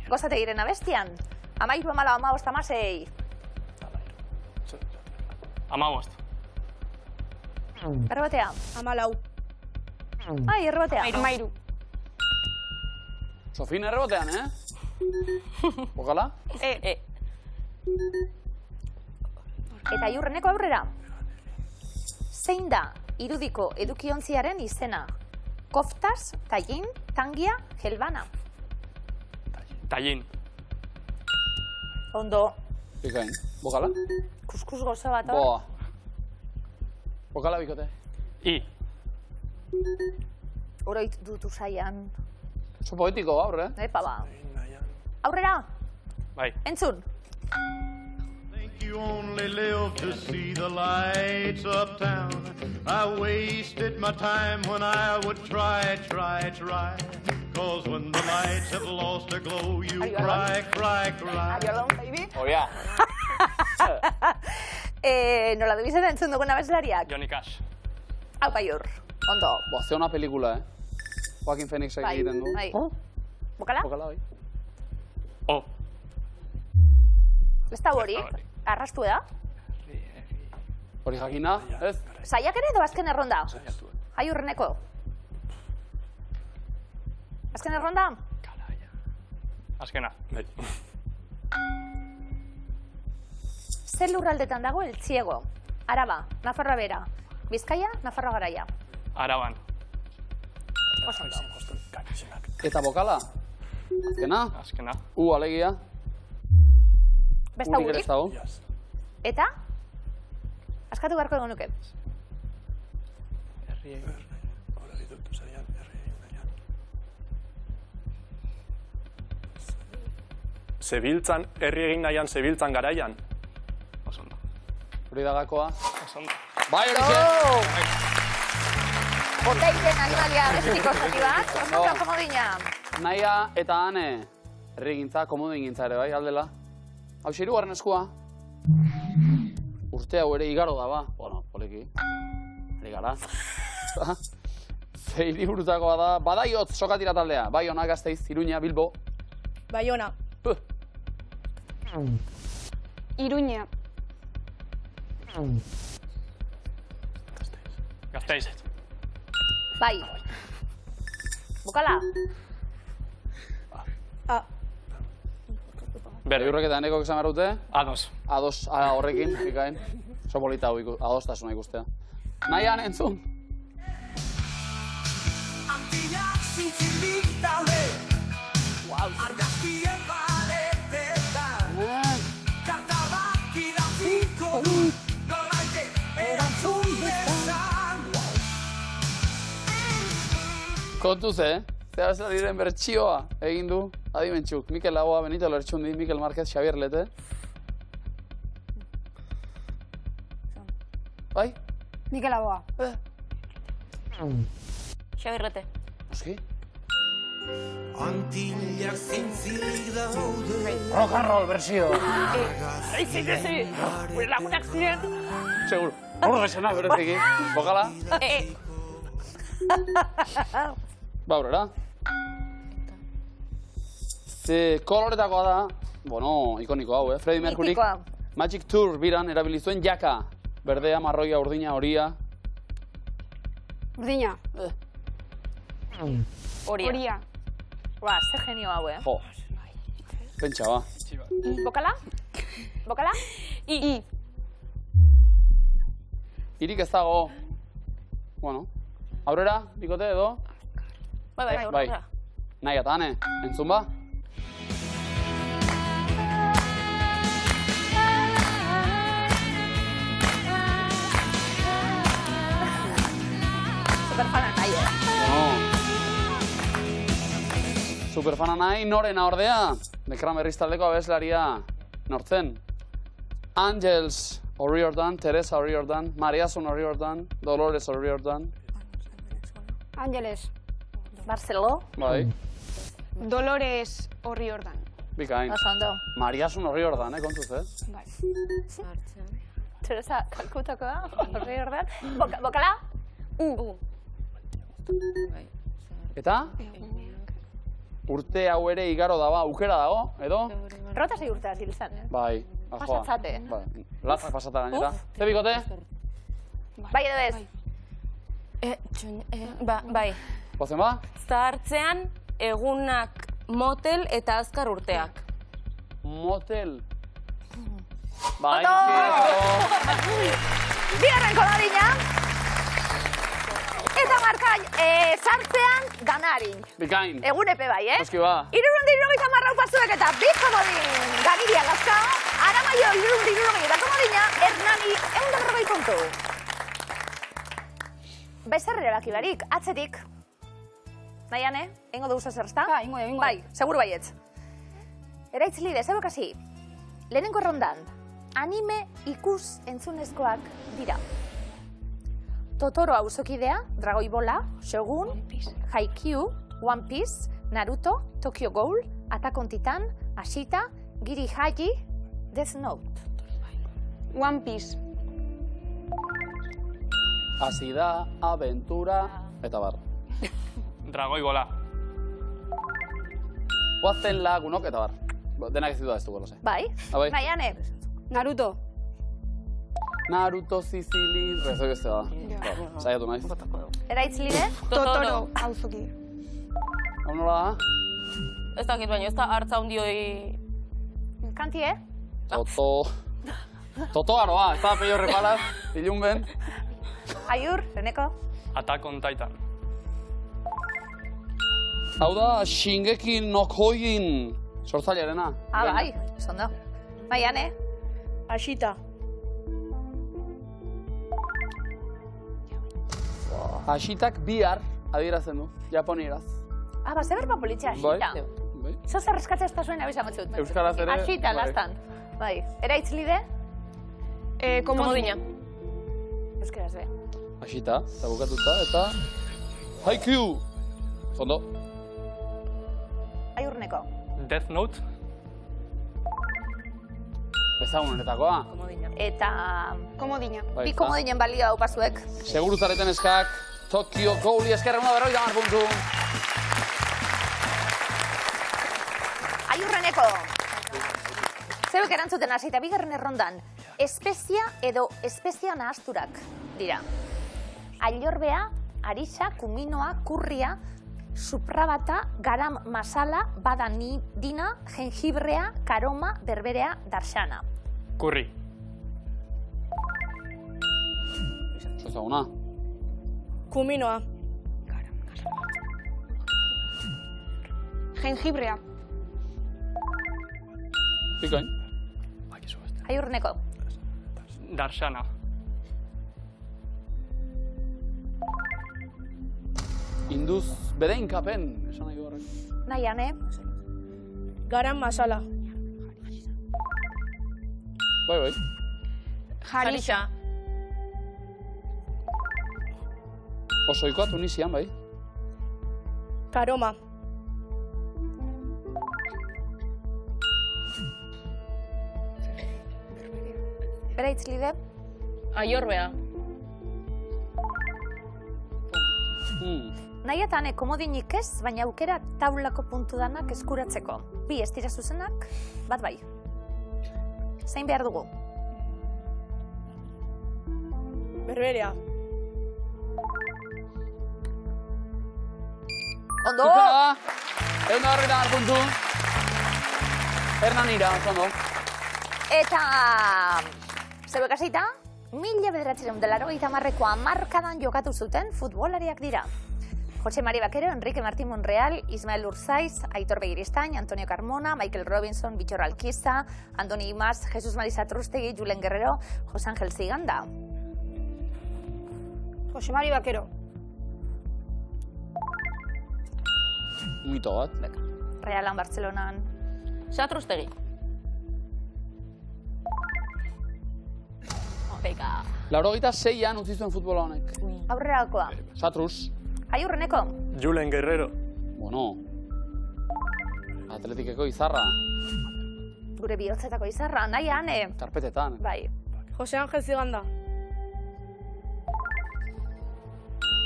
Speaker 1: Gozate giren abestian. 13, 14, 15,
Speaker 7: 15.
Speaker 1: Errobatea.
Speaker 6: 14.
Speaker 1: Ai, errobatea.
Speaker 6: 13.
Speaker 2: Sofin errebotean, Bokala?
Speaker 1: Eta aiurreneko aurrera. Zein da irudiko edukiontziaren izena? Koftas, tallin, tangia, helbana.
Speaker 7: Tallin.
Speaker 1: Ondo.
Speaker 2: Bikain. Bokala?
Speaker 1: Kuskus gozo bat,
Speaker 2: Boa. Bokala bikote.
Speaker 7: I.
Speaker 1: Oroit dut usaian.
Speaker 2: Oso poetiko gaur,
Speaker 1: Epa ba. Aurrera.
Speaker 7: Bai.
Speaker 1: Entzun.
Speaker 8: You only live to see the lights uptown. I wasted my time when I would try. Cause when the lights have lost their glow, you cry.
Speaker 1: Are you alone, baby?
Speaker 2: Oia.
Speaker 1: Nola dubizeta entzun duguna bezlariak?
Speaker 7: Johnny Cash.
Speaker 1: Hau paiur. Ondo.
Speaker 2: Boa, ze ona pelikula, Joaquin Phoenixek egiten du.
Speaker 1: Bai. Bokala?
Speaker 2: Bokala, bai.
Speaker 7: O.
Speaker 1: Ez da hori? Arrastu da?
Speaker 2: Hori jakina, ez?
Speaker 1: Zaiak ere edo azken erronda? Aiurreneko. Azken erronda?
Speaker 7: Azkena.
Speaker 1: Zer lurraldetan dago Eltziego? Araba, Nafarroa Bera. Bizkaia, Nafarroa Garaia.
Speaker 7: Araban.
Speaker 1: Oso ondo.
Speaker 2: Eta bokala? Azkena?
Speaker 7: Azkena.
Speaker 2: Alegia.
Speaker 1: Besta
Speaker 2: Urik ere
Speaker 1: gurik.
Speaker 2: ez dago.
Speaker 1: Eta? Askatu beharko egon nuke.
Speaker 5: Zebiltzan, herri egin nahian, zebiltzan garaian.
Speaker 7: Oso ondo.
Speaker 2: Hori da gakoa.
Speaker 7: Oso ondo.
Speaker 2: Bai, hori zen!
Speaker 1: Boteiren animalia bestiko zati bat. Oso ondo, komodina.
Speaker 2: Naia eta Ane, herri egintza, komodin gintza ere, bai, aldela. Hau hirugarren eskua. Urte hau ere igaro da, ba. Bueno, poliki. Ari gara. Ze hiriburutakoa da. Badaiotz sokatira taldea. Baiona, Gasteiz, Iruña, Bilbo.
Speaker 3: Baiona.
Speaker 6: Iruña.
Speaker 7: Gasteiz.
Speaker 1: Bai. Bokala.
Speaker 2: Aiurrek eta Enekok esan behar dute?
Speaker 7: Ados.
Speaker 2: Ados horrekin, ikain. Oso polita hau adostasuna ikustea. Nahian, entzun? Kontuz, Zea bezala diren bertxioa egin du adimentxuk. Mikel Lagoa, Benito Lertxundi, Mikel Márquez, Xabier Lete. Bai?
Speaker 6: Mikel Lagoa.
Speaker 4: Xabier Lete.
Speaker 2: Oski?
Speaker 9: Antillak zintzilik daude.
Speaker 2: Rock and roll bertsio.
Speaker 1: Ezi, gure lagunak ziren.
Speaker 2: Seguro. Hor desena bereziki. Bokala? Baurera. Koloretakoa da, bueno, ikoniko hau, Freddie Mercury. Magic Tour biran erabili zuen jaka. Berdea, marroia, urdina, horia.
Speaker 6: Urdina.
Speaker 4: Horia.
Speaker 1: Ba, ze genio hau,
Speaker 2: Jo. Pentsa, ba.
Speaker 1: Bokala? Bokala?
Speaker 4: I.
Speaker 2: Irik ez dago. Bueno. Aurrera, bikote edo?
Speaker 4: Bai, aurrera.
Speaker 2: Nahi eta ane, entzun ba?
Speaker 1: Superfana nahi,
Speaker 2: Superfana nahi, norena ordea. Dekran berriztaldeko abeslaria nortzen. Angels O'Riordan, Teresa O'Riordan, Mariasun O'Riordan, Dolores O'Riordan.
Speaker 6: Angeles.
Speaker 1: Barceló.
Speaker 2: Bai.
Speaker 6: Dolores O'Riordan.
Speaker 2: Bikain.
Speaker 1: Oso ondo.
Speaker 2: Mariasun O'Riordan, kontuz,
Speaker 6: Bai.
Speaker 1: Teresa Kalkutakoa, horri ordan. Bokala?
Speaker 2: Eta? Urte hau ere igaro daba, aukera dago, edo?
Speaker 1: Rota zei urte azil zen,
Speaker 2: Bai.
Speaker 1: Pasatzate.
Speaker 2: Latzak pasata gainera. Ze bikote?
Speaker 1: Bai edo ez?
Speaker 4: Bai.
Speaker 2: Pozen ba?
Speaker 4: Zahartzean egunak motel eta azkar urteak.
Speaker 2: Motel. Bai,
Speaker 1: Bigarren kolorina. Eta marka sartzean ganarin.
Speaker 2: Bikain.
Speaker 1: Egun epe bai,
Speaker 2: Oski ba.
Speaker 1: 370 pasuek eta bi komodin ganiria gazka. Aramaio 370 eta komodina Hernani 140 kontu. Bezer erabaki barik, atzetik. Nahiane, ingo dugu zer, ezta?
Speaker 6: Ba, ingo.
Speaker 1: Bai, seguru baietz. Eraitzlide, zer bokasi? Lehenengo errondan, anime ikus entzunezkoak dira. Totoro auzokidea, Dragoi Bola, Shogun, Haikyuu, One Piece, Naruto, Tokyo Ghoul, Attack on Titan, Ashita, Giri Haji, Death Note.
Speaker 6: One Piece.
Speaker 2: Azida, aventura, eta bar.
Speaker 7: Dragoi Bola.
Speaker 2: Guazten lagunok, eta bar. Denak ez duda ez dugu, lose.
Speaker 1: Bai,
Speaker 2: Bai.
Speaker 1: nahiane.
Speaker 6: Naruto.
Speaker 2: Naruto, Sicily, rezoi beste da. Zaiatu naiz.
Speaker 1: Eraitzlide,
Speaker 4: Totoro.
Speaker 6: Auzokide.
Speaker 2: Hau nola da?
Speaker 4: Ez dakit baino, ez da hartza hundioi...
Speaker 1: kantie,
Speaker 2: Toto aroa, ez da peio repalaz, ilunben.
Speaker 1: Aiur, Reneko.
Speaker 7: Attack on Titan.
Speaker 2: Hau da, Shingeki no Kyojin sortzailearena.
Speaker 1: Bai, zondo. Nahiane,
Speaker 3: Ashita.
Speaker 2: Ashitak bihar adierazten du, japonieraz.
Speaker 1: ba, zer berba politxea, Ashita.
Speaker 2: Bai.
Speaker 1: Zo zer eskatzea estazuen abisa motzut.
Speaker 2: Euskaraz ere.
Speaker 1: Ashita,
Speaker 2: bai.
Speaker 1: lastan. Bai, eraitzlide,
Speaker 6: Komodina.
Speaker 1: euskaraz be.
Speaker 2: Ashita, eta bukatuta, eta... Haikyuu! Zondo.
Speaker 1: Aiur, Reneko.
Speaker 7: Death Note.
Speaker 2: Ezagunenetakoa.
Speaker 1: Eta
Speaker 6: Komodina.
Speaker 2: Bai,
Speaker 1: bi
Speaker 2: ezta?
Speaker 1: komodinen balio daupazuek.
Speaker 2: Seguru zareten eskak, Tokyo Ghouli eskerra 150 puntu.
Speaker 1: Aiur, Reneko. Zeuek erantzuten hasi eta bigarren errondan, espezia edo espezia nahasturak dira. Aillorbea, arisa, kuminoa, kurria, suprabata, garam masala, badanidina, jengibrea, karoma, berberea, darsana.
Speaker 7: Kurri.
Speaker 2: Oso ezaguna.
Speaker 3: Kuminoa.
Speaker 6: Jengibrea.
Speaker 2: Bikain.
Speaker 1: Aiurreneko.
Speaker 7: Darsana.
Speaker 2: Induz bedeinkapen, esan nahi du horrek.
Speaker 1: Nahiane.
Speaker 3: Garam masala.
Speaker 2: Bai.
Speaker 4: Jarisa.
Speaker 2: Osoikoa Tunisian, bai.
Speaker 3: Karoma.
Speaker 1: Bera itzlide.
Speaker 4: Aiorbea.
Speaker 1: Nahi eta ane komodinik ez, baina aukera taulako puntu danak eskuratzeko. Bi ez dira zuzenak, bat bai. Zein behar dugu?
Speaker 3: Berberea.
Speaker 1: Ondo!
Speaker 2: Zupera! Egun da horreta puntu. Hernanira, ondo.
Speaker 1: Eta... Zeuek aseita, 1980ko hamarkadan jokatu zuten futbolariak dira. Jose Mari Bakero, Enrique Martín Monreal, Ismael Urzaiz, Aitor Begiristain, Antonio Carmona, Michael Robinson, Bitxor Alquiza, Andoni Imaz, Jesus Marisa Trustegi, Julen Guerrero, José Ángel Ziganda.
Speaker 6: Jose Mari Bakero.
Speaker 2: Mito bat.
Speaker 1: Realan Bartzelonan.
Speaker 4: Satrustegi. Beka.
Speaker 2: 86an utzi zuen futbola honek.
Speaker 1: Aurrerakoa.
Speaker 2: Satrus.
Speaker 1: Aiurreneko.
Speaker 5: Julen Guerrero.
Speaker 2: Bueno. Atletikeko izarra.
Speaker 1: Gure bihotzetako izarra, nahi ane.
Speaker 2: Karpetetan.
Speaker 1: Bai.
Speaker 3: Jose Ángel Ziganda.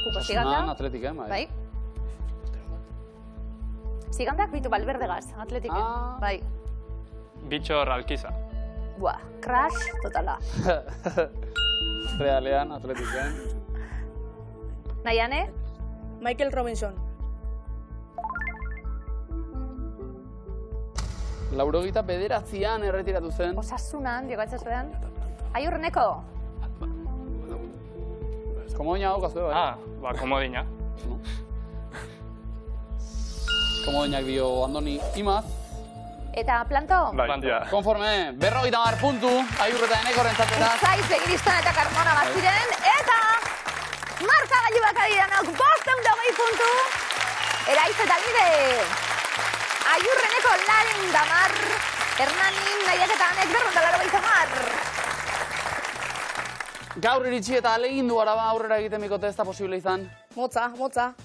Speaker 1: Kuko
Speaker 2: Osasunan,
Speaker 1: Ziganda.
Speaker 2: Atletiken, bai.
Speaker 1: Bai. Zigandak bitu Balberdegaz, Atletiken.
Speaker 2: Ah.
Speaker 1: Bai.
Speaker 7: Bitxor Alquiza.
Speaker 1: Buah, crash totala.
Speaker 2: Realean, Atletiken.
Speaker 1: Nahi ane.
Speaker 3: Michael Robinson.
Speaker 2: 89an erretiratu zen.
Speaker 1: Osasunan, jokatzezpean. Aiurreneko.
Speaker 2: Komodina daukazue, bai.
Speaker 7: Komodina.
Speaker 2: Komodinak dio Andoni Imaz.
Speaker 1: Eta planto.
Speaker 5: Bai,
Speaker 7: Planto.
Speaker 5: ja.
Speaker 2: Konforme, 50 puntu, Aiurreta Enekorrentzat beraz.
Speaker 1: Zaiz Begiristain eta Carmona baziren. Eta markagailuak adidanak 520 puntu. Eraiz eta nire. Aiurreneko 80, Hernanin nahiak eta anek 280.
Speaker 2: Gaur iritsi eta alegindu gara ba aurrera egiten mikote ez da posible izan.
Speaker 3: Motza.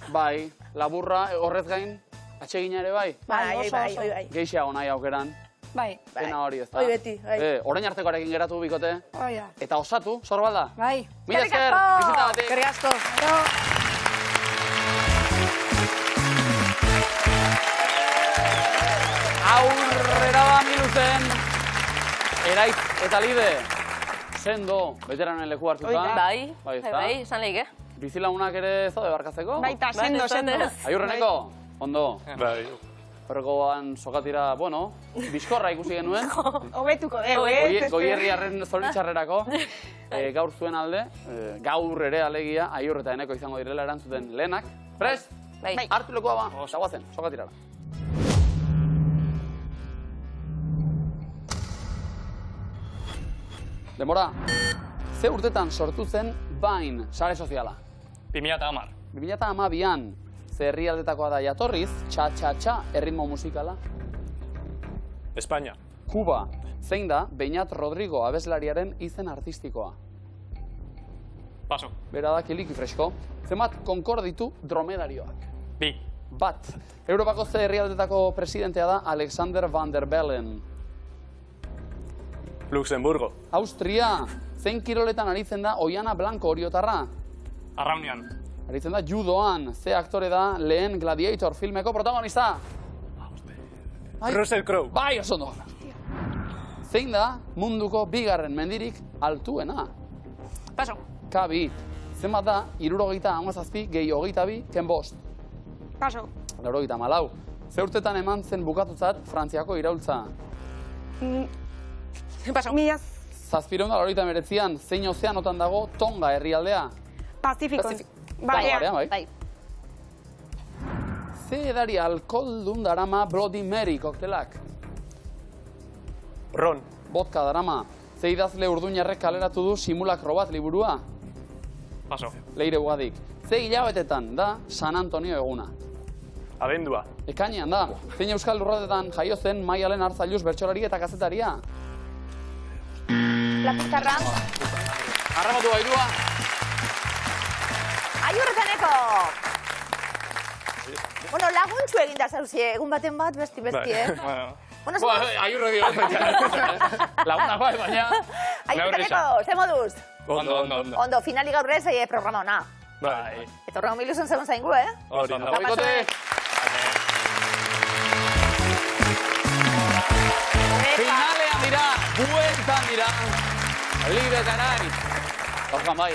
Speaker 2: Bai, laburra, horrez gain, atsegina ere bai.
Speaker 3: Bai.
Speaker 2: Geixeago nahi aukeran.
Speaker 6: Bai.
Speaker 2: Dena hori ez da.
Speaker 3: Hoi beti, bai.
Speaker 2: Orain artekoarekin geratu bikote.
Speaker 6: Oia.
Speaker 2: Eta osatu, sorbalda.
Speaker 6: Bai.
Speaker 2: Mila esker,
Speaker 1: Eskerrik asko!
Speaker 2: bizita batek.
Speaker 3: Eskerrik asko.
Speaker 2: Aurrera ba miluzen. Eraiz eta Lide. Sendo, veteranoen leku hartuta.
Speaker 4: Bai,
Speaker 2: ezta?
Speaker 4: bai, esan lehik,
Speaker 2: Bizilagunak ere zaude barkatzeko?
Speaker 6: Baita, sendo.
Speaker 2: Aiurreneko, ondo.
Speaker 5: Bai.
Speaker 2: Horrekoan sokatira, bueno, bizkorra ikusi genuen.
Speaker 6: Hobetuko,
Speaker 2: Goierriarren zoritxarrerako. Gaur zuen alde, gaur ere alegia, Aiur eta Eneko izango direla erantzuten lehenak. Prest?
Speaker 4: Bai.
Speaker 2: Hartu lekoa ba, zagoazen, sokatirara. Demora, ze urtetan sortu zen Vine, sare soziala?
Speaker 7: 2010.
Speaker 2: 2012an, ze herrialdetakoa da jatorriz, txa-txa-txa erritmo musikala.
Speaker 5: Espainia.
Speaker 2: Kuba, zein da Beñat Rodrigo abeslariaren izen artistikoa?
Speaker 7: Paso.
Speaker 2: Bera da kiliki fresko. Zenbat konkord ditu dromedarioak?
Speaker 7: 2.
Speaker 2: Bat. Europako ze herrialdetako presidentea da Alexander Van der Bellen.
Speaker 5: Luxemburgo.
Speaker 2: Austria, zein kiroletan aritzen da Oiana Blanco oriotarra?
Speaker 7: Arraunian.
Speaker 2: Aritzen da judoan, ze aktore da lehen Gladiator filmeko protagonista? Ai,
Speaker 5: Russell Crowe.
Speaker 2: Bai, oso ondo. Zein da munduko bigarren mendirik altuena?
Speaker 4: Paso.
Speaker 2: Kabi, Zenbat da, 77 gehi 22, ken 5.
Speaker 6: Paso.
Speaker 2: 94. Ze urtetan eman zen bukatutzat Frantziako iraultza.
Speaker 3: Paso.
Speaker 6: Mila
Speaker 2: 789an, zein ozeanotan dago Tonga herrialdea.
Speaker 6: Pazifikon.
Speaker 2: Barea, bai.
Speaker 1: Bai.
Speaker 2: Ze edari alkoholdun darama Bloody Mary koktelak.
Speaker 5: Ron.
Speaker 2: Vodka darama. Ze idazle urduñarrek kaleratu du simulakro bat liburua.
Speaker 7: Paso.
Speaker 2: Leire Ugadik. Ze hilabetetan da San Antonio eguna.
Speaker 5: Abendua.
Speaker 2: Ekainean da. Zein euskal lurratetan jaio zen Maialen Artzailuz bertsolari eta kazetaria.
Speaker 1: Lapustarra.
Speaker 2: Harrapatu gairua.
Speaker 1: Aiurretaneko! Bueno, laguntxu eginda zauzie, egun baten bat, besti, Bueno,
Speaker 2: Aiurre dio. Lagunak bai, baina.
Speaker 1: Aiurretaneko, ze moduz?
Speaker 7: Ondo.
Speaker 1: Ondo, finali gaur ez, programa ona.
Speaker 7: Bai.
Speaker 1: Eta horrengo miluzun zegoen zaingu,
Speaker 7: Hori da.
Speaker 2: Goikote. Finalean dira, bueltan dira. Libretanari. Horkan bai,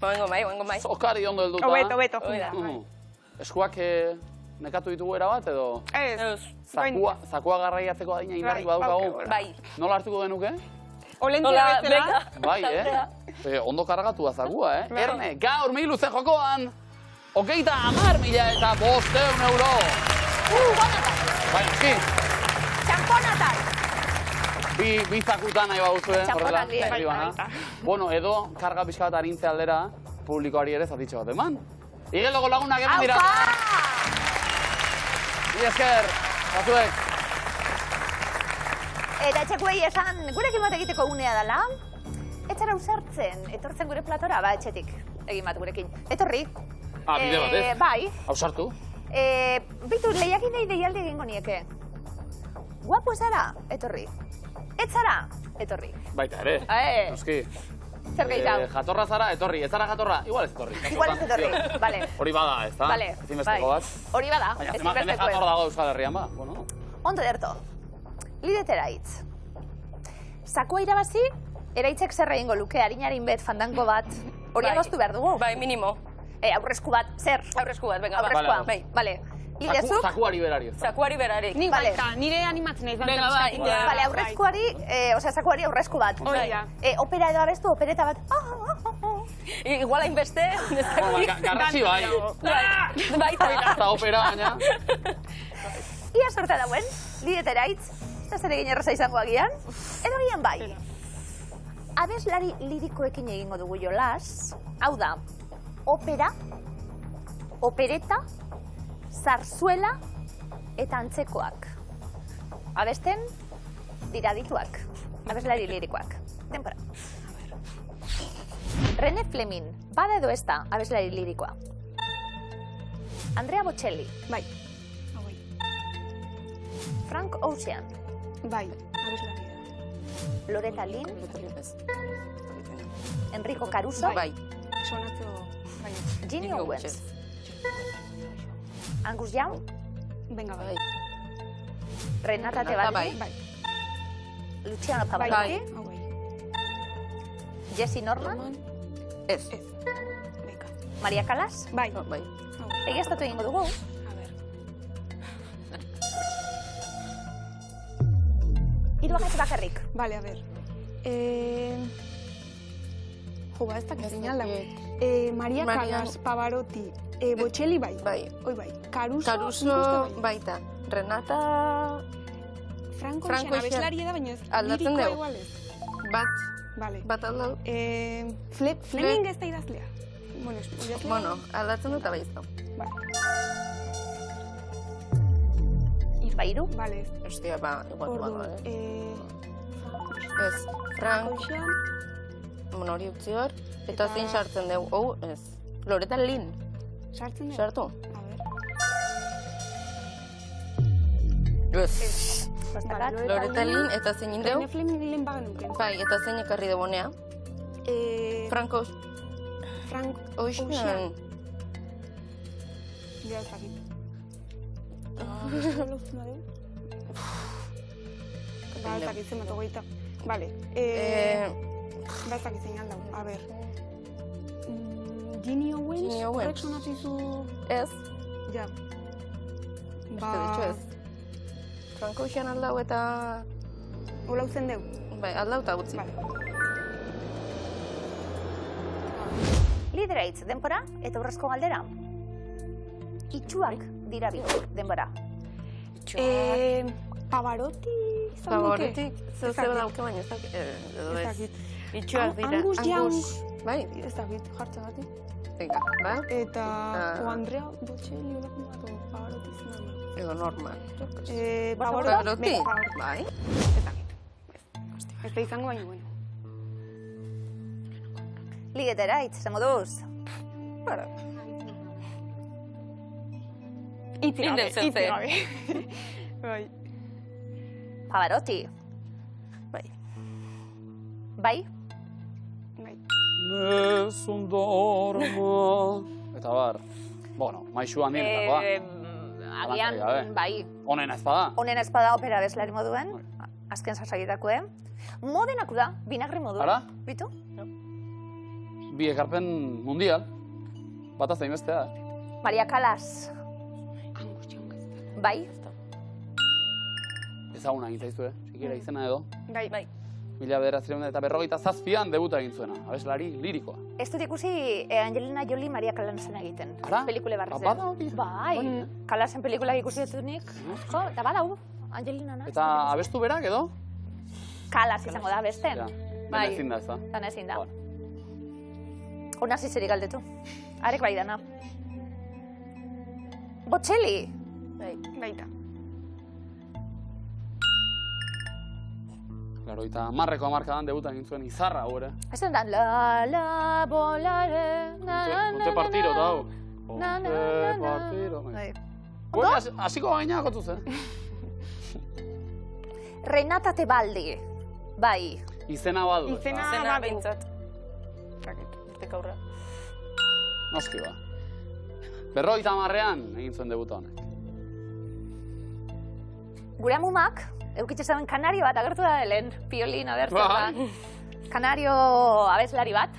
Speaker 4: Bengo bai.
Speaker 2: Sokari ondo helduta.
Speaker 6: Hobeto.
Speaker 2: Eskuak nekatu ditugu erabat edo?
Speaker 6: Ez.
Speaker 2: Zakua garraiatzeko adina indarrik badukagu?
Speaker 4: Bai.
Speaker 2: Nola hartuko genuke?
Speaker 6: Olentzia bezala.
Speaker 2: Bai, ondo kargatua zakua, Erne, gaur miluze jokoan, 30.500 euro. Bai, eski.
Speaker 1: Txamponatai!
Speaker 2: Bi zakutan nahi baduzue,
Speaker 1: Txamponak dira.
Speaker 2: horrela. Bueno, edo karga pixka bat arintze aldera, publikoari ere zatitxo bat eman. Igeloko lagunak eman dira. Mila esker, batzuek.
Speaker 1: Eta etxekuei esan, gurekin bat egiteko unea dela. Etxara usartzen, etortzen gure platora, etxetik. Egin bat gurekin. Etorri.
Speaker 2: Bide bat, ez?
Speaker 1: Bai.
Speaker 2: Ausartu.
Speaker 1: Bitu, lehiakinei deialdi egingo nieke. Guapo zara, etorri. Etzara, etorri.
Speaker 2: Baita ere. Noski.
Speaker 1: Zer gehiago.
Speaker 2: Jatorra zara, etorri. Ez zara jatorra, igual ez etorri.
Speaker 1: Igual ez etorri, bale.
Speaker 2: Hori bada, ez da?
Speaker 1: Bale,
Speaker 2: Ezinbesteko bat.
Speaker 1: Hori bada,
Speaker 2: Baina, zema jende jator dago Euskal Herrian, ba? Bueno.
Speaker 1: Ondo derto. Lidetera hitz. Sakua irabazi, eraitzek zer egingo luke, harinaren bet fandango bat. Hori adostu behar dugu.
Speaker 4: Bai, minimo.
Speaker 1: Aurresku bat, zer?
Speaker 4: Aurresku bat, venga,
Speaker 1: Aurreskua,
Speaker 4: bai.
Speaker 1: bale. Lidezuk?
Speaker 2: Zakuari berari, ez da?
Speaker 4: Zakuari berarik.
Speaker 6: Ni baita, nire animatzen naiz.
Speaker 4: Venga, bai.
Speaker 1: Bale, aurreskuari, sakuari aurresku bat.
Speaker 6: Hori da.
Speaker 1: Opera edo abestu, opereta bat.
Speaker 4: Igual hainbeste.
Speaker 2: Garratzi bai.
Speaker 4: Baita.
Speaker 2: Eta opera, baina.
Speaker 1: Ia sorta dauen, lidetera hitz. Ez zer egin erraza izango agian. Edo agian bai. Abeslari lirikoekin egingo dugu jolas. Hau da, opera, opereta, zarzuela eta antzekoak. Abesten, dira dituak. Abeslari lirikoak. Denpora. René Fleming, bada edo ez da abeslari lirikoa. Andrea Bocelli.
Speaker 6: Bai.
Speaker 1: Frank Ocean.
Speaker 6: Bai, abeslari.
Speaker 1: Loretta Lynn. Enrico Caruso.
Speaker 4: Bai.
Speaker 6: Sonatzo. Bai.
Speaker 1: Ginny Owens. Angus Young.
Speaker 6: Venga, bai.
Speaker 1: Renata Tebaldi.
Speaker 6: Bai.
Speaker 1: Luciano
Speaker 6: Bai.
Speaker 1: Pavarotti.
Speaker 6: Bai.
Speaker 1: Jessie Norman.
Speaker 4: Ez.
Speaker 6: Venga.
Speaker 1: Maria Callas.
Speaker 6: Bai.
Speaker 4: Bai.
Speaker 1: Egiaztatu egingo dugu.
Speaker 6: A ver.
Speaker 1: Hiru agente bakarrik.
Speaker 6: Vale, a ver. Ba, ez dakit zinalda. Maria Callas, Pavarotti, Bocelli bai.
Speaker 4: Bai.
Speaker 6: Oi bai. Caruso
Speaker 4: baita. Renata...
Speaker 6: Franco
Speaker 4: Franco
Speaker 6: Ocean abeslaria da, baina ez.
Speaker 4: Aldatzen
Speaker 6: lirikoa
Speaker 4: dugu.
Speaker 6: igual ez.
Speaker 4: Bat.
Speaker 6: Vale.
Speaker 4: Bat aldau.
Speaker 6: Fleming ez da idazlea. Bueno, idazlea.
Speaker 4: Bueno, aldatzen dut abaizta.
Speaker 6: Vale.
Speaker 1: Bairu.
Speaker 6: Vale, ez.
Speaker 4: Ostia, igual
Speaker 6: Orduan,
Speaker 4: bada, Ez. Frank,
Speaker 6: Ocean,
Speaker 4: bueno, hori utzi hor. Eta zein sartzen dugu, ez. Loretta Lynn,
Speaker 6: sartzen dut.
Speaker 4: sartu?
Speaker 6: A ver.
Speaker 4: Ez.
Speaker 1: Bostakat.
Speaker 4: Loretta Lynn, eta zein indeu?
Speaker 6: René Fleming lehen bagan nuken.
Speaker 4: Bai, eta zein ekarri debonea? Frank
Speaker 6: Ocean.
Speaker 4: Ocean.
Speaker 6: Ja, ez dakit. Ba, ez dakit zen bat hogeita. Vale. Ba, ez dakit zein aldau. A ver. Ginny Owens,
Speaker 3: Ginny Owens.
Speaker 6: horrek sonatizu...
Speaker 3: Ez,
Speaker 6: Ja.
Speaker 3: beste ditxo ez. Frank Ocean aldau eta...
Speaker 6: Hola utzen deu.
Speaker 3: Bai, aldau eta gutzi.
Speaker 1: Lideraitz denbora eta urrezko galdera. Itxuak dira bi denbora.
Speaker 6: Pavarotti izan duke?
Speaker 3: Favoritik, zeu dauke baina ez dakit. Edo
Speaker 6: Ez
Speaker 3: ez.
Speaker 6: dakit.
Speaker 3: Itxuak dira.
Speaker 6: Angus Young.
Speaker 3: Bai,
Speaker 6: Ez dakit, jartze batik.
Speaker 3: venga, ba?
Speaker 6: Eta o Andrea Bocelli olako bat, o Pavarotti izan da.
Speaker 3: Edo normal.
Speaker 6: Pavarotti?
Speaker 3: Pavarotti? Bai.
Speaker 6: Ez dakit. Ez da izango baino, bueno.
Speaker 1: Lideraitz, zer moduz?
Speaker 6: Itzi gabe,
Speaker 4: Indezente.
Speaker 6: itzi gabe. Bai.
Speaker 1: Pavarotti.
Speaker 3: Bai.
Speaker 1: Bai?
Speaker 6: Bai.
Speaker 2: Nezun dorma... Eta bar, bueno, maixu handienetakoa.
Speaker 1: Agian,
Speaker 2: gabe.
Speaker 1: bai.
Speaker 2: Honen ez bada.
Speaker 1: Honen ezpada opera bezlari moduen, azken sasagitakoe. Modenaku da, binagri moduen.
Speaker 2: Ara?
Speaker 1: Bitu?
Speaker 2: Bi ekarpen mundial. Bata zein bestea.
Speaker 1: Maria Callas. Bai?
Speaker 2: Ezaguna egin zaizu, Sikira izena edo.
Speaker 6: Bai.
Speaker 4: Bai.
Speaker 2: 1957 debuta egin zuena, abeslari lirikoa.
Speaker 1: Ez dut ikusi Angelina Jolie Maria Callasen egiten.
Speaker 2: Ara?
Speaker 1: Pelikule barrezen.
Speaker 2: Bada hori?
Speaker 1: Bai. Callasen pelikula ikusi ditunik. Jo, eta badau, Angelina na.
Speaker 2: Eta abestu berak edo?
Speaker 1: Callas izango da beste.
Speaker 2: Ja,
Speaker 1: Bai.
Speaker 2: ezin da, ez da.
Speaker 1: Dana ezin da.
Speaker 2: Bueno.
Speaker 1: Hona zizeri galdetu. Arek bai dana. Bocelli.
Speaker 3: Bai.
Speaker 6: Baita.
Speaker 2: Claro, eta marreko hamarkadan debuta egin zuen izarra hau ere.
Speaker 1: Ez da, la la volare, na na na
Speaker 2: Ute partiro eta hau.
Speaker 1: Na, na,
Speaker 2: Ute
Speaker 1: na, na.
Speaker 2: partiro.
Speaker 1: Bai.
Speaker 2: Bueno, hasiko gaina kotuz,
Speaker 1: Renata Tebaldi. Bai.
Speaker 2: Izena badu.
Speaker 6: Izena
Speaker 4: Zena
Speaker 6: badu.
Speaker 4: behintzat. Hortik aurra.
Speaker 2: Noski ba. 50 egin zuen debuta honek.
Speaker 1: Gure amumak, eukitze zaben kanario bat agertu da lehen, piolin abertzen da. Kanario abeslari bat,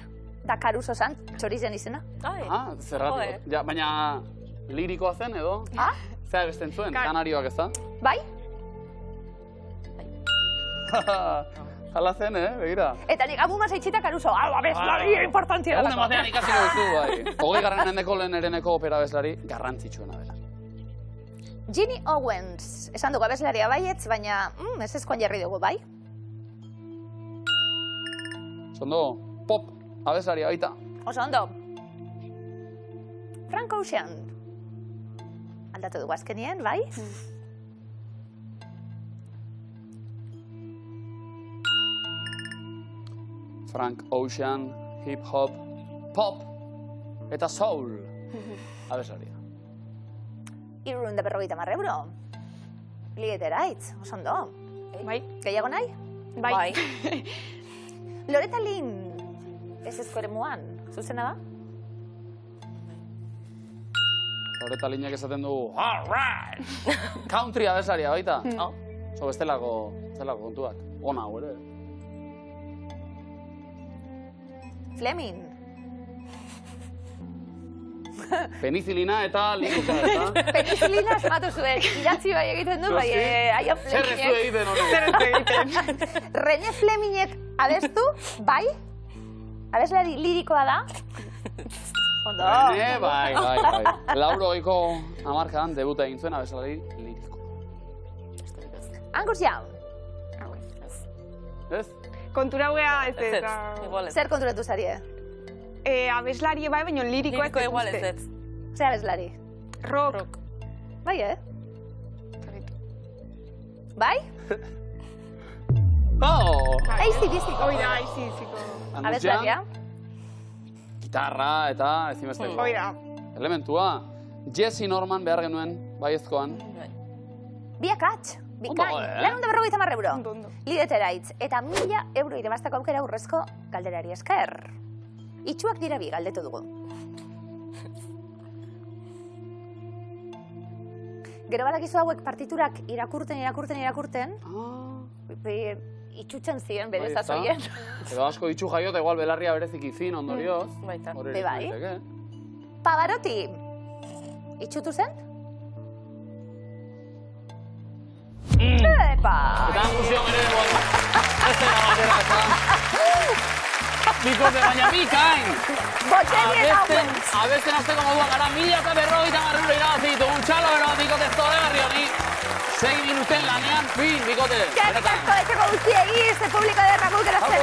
Speaker 1: da Caruso zan, txorizen izena.
Speaker 4: Ai,
Speaker 2: Zerratu.
Speaker 4: Joder.
Speaker 2: Ja, baina lirikoa zen edo?
Speaker 1: Ah?
Speaker 2: Zer besten zuen, kanarioak ez da?
Speaker 1: Bai?
Speaker 2: Hala zen, begira.
Speaker 1: Eta nik amuma zaitxita Caruso, hau abeslari importantia
Speaker 2: Egun
Speaker 1: da.
Speaker 2: batean ikasiko duzu, bai. 20. mendeko lehen ereneko opera abeslari garrantzitsuena dela.
Speaker 1: Ginny Owens, esan dugu abeslaria baietz, baina ez ezkoan jarri dugu, bai?
Speaker 2: Zondo, pop abeslaria baita.
Speaker 1: Oso ondo. Frank Ocean. Aldatu dugu azkenien, bai?
Speaker 2: Frank Ocean, hip-hop, pop eta soul abeslaria.
Speaker 1: 350 euro. Lieteraitz, oso ondo.
Speaker 6: Bai.
Speaker 1: Gehiago nahi?
Speaker 6: Bai.
Speaker 1: Loretta Lynn, ez ezko eremuan, zuzena da?
Speaker 2: Loretta Lynnek esaten du, all right! Country abeslaria baita. So bestelako kontuak. Ona hau ere.
Speaker 1: Fleming.
Speaker 2: Penizilina eta likuka, eta?
Speaker 1: Penizilina esmatu zuen, idatzi bai egiten du, bai, aia
Speaker 2: Zer ez du
Speaker 1: Flemingek.
Speaker 2: egiten honek?
Speaker 1: René Flemingek abestu, bai? Abeslari lirikoa da? Ondo.
Speaker 2: Bai. 80ko hamarkadan debuta egin zuen abeslari liriko.
Speaker 1: Angus Young.
Speaker 2: Ez?
Speaker 6: Kontura huea ez
Speaker 4: Ez,
Speaker 6: ez.
Speaker 4: igual ez.
Speaker 1: Zer konturatu zarie?
Speaker 6: Abeslari bai, baina lirikoa
Speaker 4: Liriko igual ez ez.
Speaker 1: Zer abeslari?
Speaker 6: Rock.
Speaker 1: Bai, Bai?
Speaker 2: Oh!
Speaker 1: AC/DC.
Speaker 6: Oida, aiziziko.
Speaker 1: Abeslaria.
Speaker 2: Gitarra eta ezinbesteko.
Speaker 6: Oida.
Speaker 2: Elementua. Jesse Norman behar genuen, baiezkoan.
Speaker 1: Biak atx. Bikain.
Speaker 2: Ondo,
Speaker 1: Lan 150 euro.
Speaker 6: Ondo.
Speaker 1: Lideteraitz. Eta 1000 euro irabaztako aukera urrezko galderari esker. Itxuak dira bi galdetu dugu. Gero badakizu hauek partiturak irakurten, itxutzen ziren bere
Speaker 2: Bai,
Speaker 1: sasoien.
Speaker 2: Edo asko itxu jaiota, igual belarria berezik izin ondorioz.
Speaker 4: Baita.
Speaker 2: Hor
Speaker 1: Be bai.
Speaker 2: daiteke.
Speaker 1: Pavarotti, itxutu zen? Epa!
Speaker 2: Eta anguzion ere, bueno, beste da batera, eta... Bikote, baina bikain!
Speaker 1: Botxeri eta huen!
Speaker 2: Abesten azteko moduan gara, 1050 irabazi ditugu, txalo bero bikote Zoreberri honi. 6 minuten lanean, fin, bikote.
Speaker 1: Eskerrik asko etxeko guztiei, ze publiko ederra guk erazten,